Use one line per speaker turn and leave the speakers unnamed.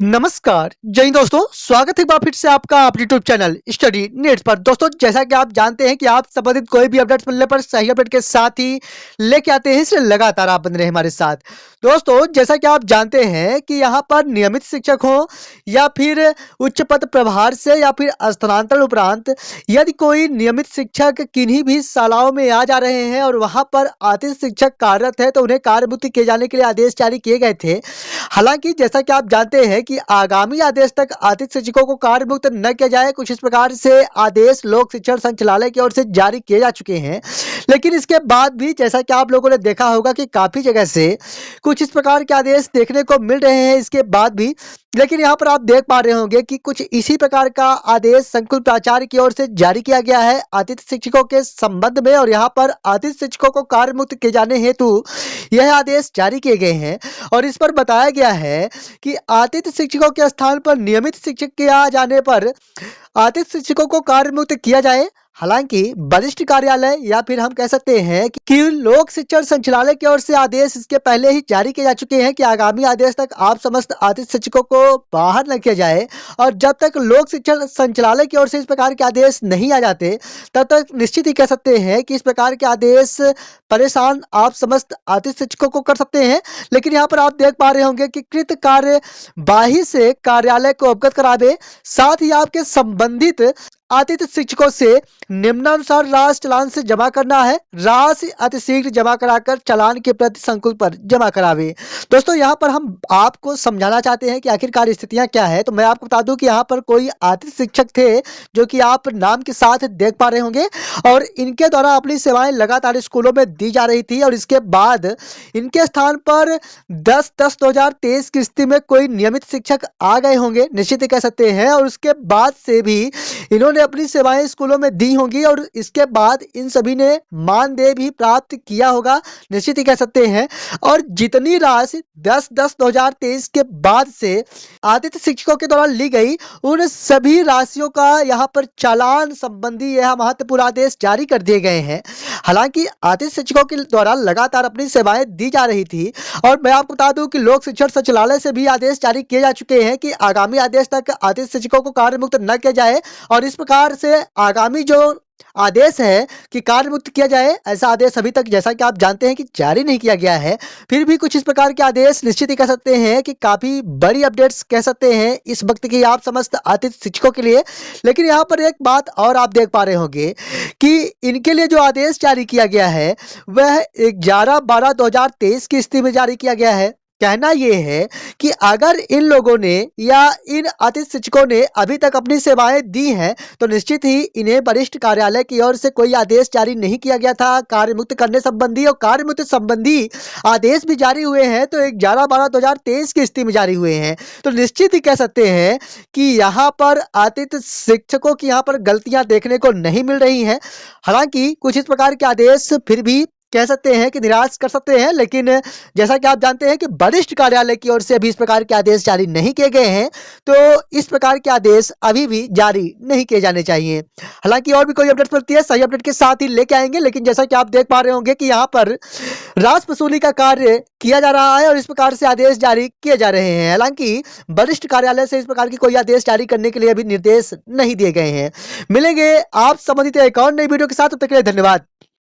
नमस्कार जय हिंद दोस्तों, स्वागत है एक बार फिर से आपका अपने यूट्यूब चैनल स्टडी नीड्स पर। दोस्तों, जैसा कि आप जानते हैं कि आप संबंधित कोई भी अपडेट्स मिलने पर सही अपडेट के साथ ही लेके आते हैं, इसलिए लगातार आप बने रहे हमारे साथ। दोस्तों, जैसा कि आप जानते हैं कि यहाँ पर नियमित शिक्षक हो या फिर उच्च पद प्रभार से या फिर स्थानांतरण उपरांत यदि कोई नियमित शिक्षक किन्हीं भी शालाओं में आ जा रहे हैं और वहां पर अतिथि शिक्षक कार्यरत है तो उन्हें कार्यमुक्त किए जाने के लिए आदेश जारी किए गए थे। हालांकि जैसा कि आप जानते हैं कि आगामी आदेश तक अतिथि शिक्षकों को कार्यमुक्त न किया जाए, कुछ इस प्रकार से आदेश लोक शिक्षण संचालय की ओर से जारी किए जा चुके हैं। लेकिन इसके बाद भी जैसा कि आप लोगों ने देखा होगा कि काफी जगह से कुछ इस प्रकार के आदेश देखने को मिल रहे हैं इसके बाद भी। लेकिन यहाँ पर आप देख पा रहे होंगे कि कुछ इसी प्रकार का आदेश संकुल प्राचार्य की ओर से जारी किया गया है अतिथि शिक्षकों के संबंध में, और यहाँ पर अतिथि शिक्षकों को कार्यमुक्त किए जाने हेतु यह आदेश जारी किए गए हैं। और इस पर बताया गया है कि अतिथि शिक्षकों के स्थान पर नियमित शिक्षक के आ जाने पर अतिथि शिक्षकों को कार्यमुक्त किया जाए। हालांकि वरिष्ठ कार्यालय या फिर हम कह सकते हैं कि लोक शिक्षण संचालय की ओर से आदेश इसके पहले ही जारी किए जा चुके हैं कि आगामी आदेश तक आप समस्त अतिथि शिक्षकों को बाहर न किया जाए। और जब तक लोक शिक्षण संचालय की ओर से इस प्रकार के आदेश नहीं आ जाते, तब तक निश्चित ही कह सकते हैं कि इस प्रकार के आदेश परेशान आप समस्त अतिथि शिक्षकों को कर सकते हैं। लेकिन यहाँ पर आप देख पा रहे होंगे कि कृत कार्यवाही से कार्यालय को अवगत करावे, साथ ही आपके संबंधित अतिथि शिक्षकों से निम्नानुसार राशि चालान से जमा करना है। राशि अतिशीघ्र जमा कराकर चालान के प्रति संकुल पर जमा करावे। दोस्तों, यहाँ पर हम आपको समझाना चाहते हैं कि आखिरकार स्थितियां क्या है। तो मैं आपको बता दूं कि यहाँ पर कोई अतिथि शिक्षक थे जो कि आप नाम के साथ देख पा रहे होंगे, और इनके द्वारा अपनी सेवाएं लगातार स्कूलों में दी जा रही थी। और इसके बाद इनके स्थान पर 10/10/2023 की स्थिति में कोई नियमित शिक्षक आ गए होंगे, निश्चित ही कह सकते हैं। और उसके बाद से भी इन्होंने अपनी सेवाएं स्कूलों में दी होंगी, और इसके बाद इन सभी ने मानदेय भी प्राप्त किया होगा, निश्चित ही कह सकते हैं। और जितनी राशि 10/10/2023 के बाद से अतिथि शिक्षकों के द्वारा ली गई, उन सभी राशियों का यहाँ पर चालान संबंधी यह महत्वपूर्ण आदेश जारी कर दिए गए हैं। हालांकि अतिथि शिक्षकों के द्वारा लगातार अपनी सेवाएं दी जा रही थी, और मैं आपको बता दूं कि लोक शिक्षण संचालय से भी आदेश जारी किए जा चुके हैं कि आगामी आदेश तक अतिथि शिक्षकों को कार्यमुक्त न किया जाए। और इस प्रकार से आगामी जो आदेश है कि कार्यमुक्त किया जाए, ऐसा आदेश अभी तक जैसा कि आप जानते हैं कि जारी नहीं किया गया है। फिर भी कुछ इस प्रकार के आदेश निश्चित ही कह सकते हैं कि काफी बड़ी अपडेट्स कह सकते हैं इस वक्त की आप समस्त अतिथि शिक्षकों के लिए। लेकिन यहाँ पर एक बात और आप देख पा रहे होंगे कि इनके लिए जो आदेश जारी किया गया है वह 11/12/2023 की स्थिति में जारी किया गया है। कहना यह है कि अगर इन लोगों ने या इन अतिथि शिक्षकों ने अभी तक अपनी सेवाएं दी हैं, तो निश्चित ही इन्हें वरिष्ठ कार्यालय की ओर से कोई आदेश जारी नहीं किया गया था कार्यमुक्त करने संबंधी, और कार्यमुक्त संबंधी आदेश भी जारी हुए हैं तो 11/12/2023 की स्थिति में जारी हुए हैं। तो निश्चित ही कह सकते हैं कि यहाँ पर अतिथि शिक्षकों की यहाँ पर गलतियां देखने को नहीं मिल रही हैं। हालांकि कुछ इस प्रकार के आदेश फिर भी कह सकते हैं कि निराश कर सकते हैं, लेकिन जैसा कि आप जानते हैं कि वरिष्ठ कार्यालय की ओर से अभी इस प्रकार के आदेश जारी नहीं किए गए हैं, तो इस प्रकार के आदेश अभी भी जारी नहीं किए जाने चाहिए। हालांकि और भी कोई अपडेट मिलती है सही अपडेट के साथ ही लेके आएंगे। लेकिन जैसा कि आप देख पा रहे होंगे कि यहाँ पर राशि वसूली का कार्य किया जा रहा है और इस प्रकार से आदेश जारी किए जा रहे हैं। हालांकि वरिष्ठ कार्यालय से इस प्रकार की कोई आदेश जारी करने के लिए अभी निर्देश नहीं दिए गए हैं। मिलेंगे आप संबंधित एक और नई वीडियो के साथ, तब तक के लिए धन्यवाद।